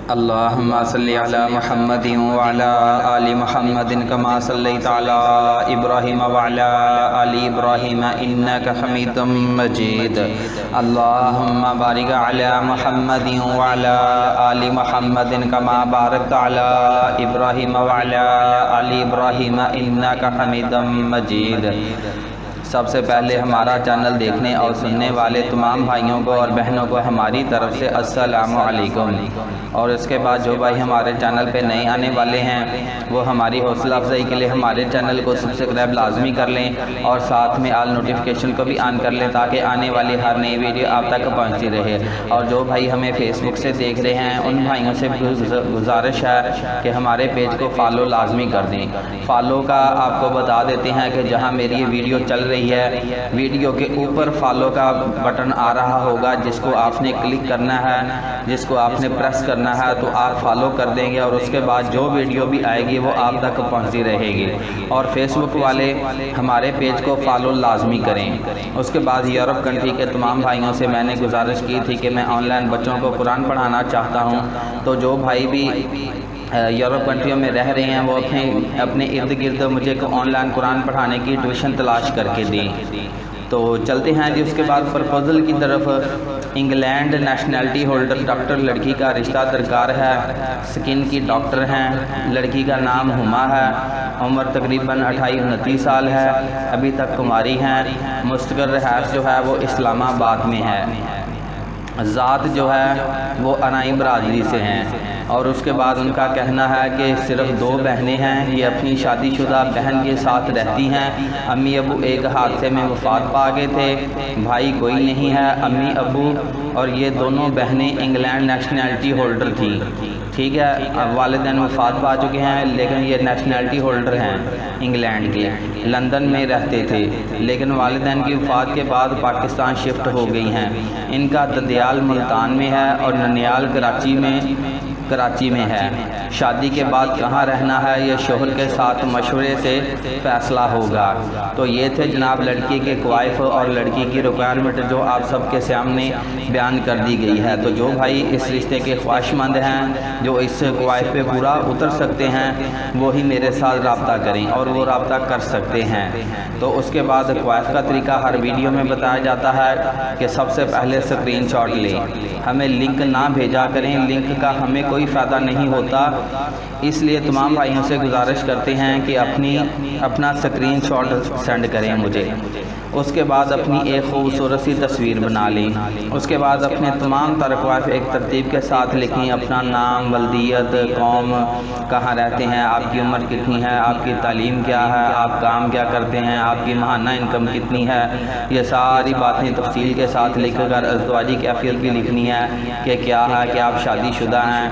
اللہم صلی علی محمد وعلی آل محمد کما صلیت علی ابراہیم وعلی آل ابراہیم انک حمید مجید۔ اللہم بارک علی محمد وعلی آل محمد کما بارکت علی ابراہیم وعلی آل ابراہیم انک حمید مجید۔ سب سے پہلے ہمارا چینل دیکھنے اور سننے والے تمام بھائیوں کو اور بہنوں کو ہماری طرف سے السلام علیکم، اور اس کے بعد جو بھائی ہمارے چینل پہ نئے آنے والے ہیں وہ ہماری حوصلہ افزائی کے لیے ہمارے چینل کو سبسکرائب لازمی کر لیں اور ساتھ میں آل نوٹیفیکیشن کو بھی آن کر لیں تاکہ آنے والی ہر نئی ویڈیو آپ تک پہنچتی رہے۔ اور جو بھائی ہمیں فیس بک سے دیکھ رہے ہیں ان بھائیوں سے گزارش ہے کہ ہمارے پیج کو فالو لازمی کر دیں۔ فالو کا آپ کو بتا دیتے ہیں کہ جہاں میری یہ ویڈیو چل رہی ہے ویڈیو کے اوپر فالو کا بٹن آ رہا ہوگا، جس کو آپ نے کلک کرنا ہے، جس کو آپ نے پریس کرنا ہے تو آپ فالو کر دیں گے، اور اس کے بعد جو ویڈیو بھی آئے گی وہ آپ تک پہنچتی رہے گی۔ اور فیس بک والے ہمارے پیج کو فالو لازمی کریں۔ اس کے بعد یورپ کنٹری کے تمام بھائیوں سے میں نے گزارش کی تھی کہ میں آن لائن بچوں کو قرآن پڑھانا چاہتا ہوں، تو جو بھائی بھی یورپ کنٹریوں میں رہ رہے ہیں وہ اپنے ارد گرد مجھے آن لائن قرآن پڑھانے کی ٹیوشن تلاش کر کے دیں۔ تو چلتے ہیں جی اس کے بعد پرپوزل کی طرف۔ انگلینڈ نیشنلٹی ہولڈر ڈاکٹر، لڑکی کا رشتہ درکار ہے، سکن کی ڈاکٹر ہیں، لڑکی کا نام ہما ہے، عمر تقریباً 28-29 سال ہے، ابھی تک کماری ہیں، مستقر رہائش جو ہے وہ اسلام آباد میں ہے، ذات جو ہے وہ انائی برادری سے ہیں، اور اس کے بعد ان کا کہنا ہے کہ صرف 2 بہنیں ہیں، یہ اپنی شادی شدہ بہن کے ساتھ رہتی ہیں، امی ابو ایک حادثے میں وفات پا گئے تھے، بھائی کوئی نہیں ہے، امی ابو اور یہ دونوں بہنیں انگلینڈ نیشنلٹی ہولڈر تھیں، ٹھیک ہے، والدین وفات پا چکے ہیں لیکن یہ نیشنلٹی ہولڈر ہیں انگلینڈ کے، لندن میں رہتے تھے لیکن والدین کی وفات کے بعد پاکستان شفٹ ہو گئی ہیں۔ ان کا ددیال ملتان میں ہے اور ننیال کراچی میں ہے۔ شادی کے بعد کہاں رہنا ہے یہ شوہر کے ساتھ مشورے سے فیصلہ ہوگا۔ تو یہ تھے جناب لڑکی کے کوائف اور لڑکی کی ریکوائرمنٹ جو آپ سب کے سامنے بیان کر دی گئی ہے۔ تو جو بھائی اس رشتے کے خواہش مند ہیں، جو اس کوائف پہ پورا اتر سکتے ہیں، وہی میرے ساتھ رابطہ کریں، اور وہ رابطہ کر سکتے ہیں۔ تو اس کے بعد کوائف کا طریقہ ہر ویڈیو میں بتایا جاتا ہے کہ سب سے پہلے اسکرین شاٹ لیں، ہمیں لنک نہ بھیجا کریں، لنک کا ہمیں کوئی فائدہ نہیں ہوتا، اس لیے تمام بھائیوں سے گزارش کرتے ہیں کہ اپنا اسکرین شاٹ سینڈ کریں مجھے۔ اس کے بعد اپنی ایک خوبصورت سی تصویر بنا لیں، اس کے بعد اپنے تمام ترقوائف ایک ترتیب کے ساتھ لکھیں، اپنا نام، ولدیت، قوم، کہاں رہتے ہیں، آپ کی عمر کتنی ہے، آپ کی تعلیم کیا ہے، آپ کام کیا کرتے ہیں، آپ کی ماہانہ انکم کتنی ہے، یہ ساری باتیں تفصیل کے ساتھ لکھ کر ازدواجی کیفیت بھی لکھنی ہے کہ کیا ہے کہ آپ شادی شدہ ہیں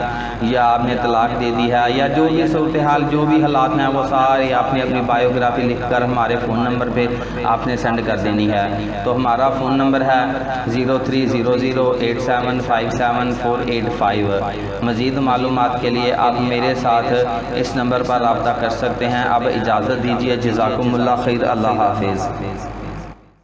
یا آپ نے طلاق دے دی ہے، یا جو بھی صورتحال جو بھی حالات ہیں وہ سارے آپ نے اپنی بایوگرافی لکھ کر ہمارے فون نمبر پہ آپ نے سینڈ کر دینی ہے۔ تو ہمارا فون نمبر ہے 0300875745۔ مزید معلومات کے لیے آپ میرے ساتھ اس نمبر پر رابطہ کر سکتے ہیں۔ اب اجازت دیجیے، جزاکم اللہ خیر، اللہ حافظ۔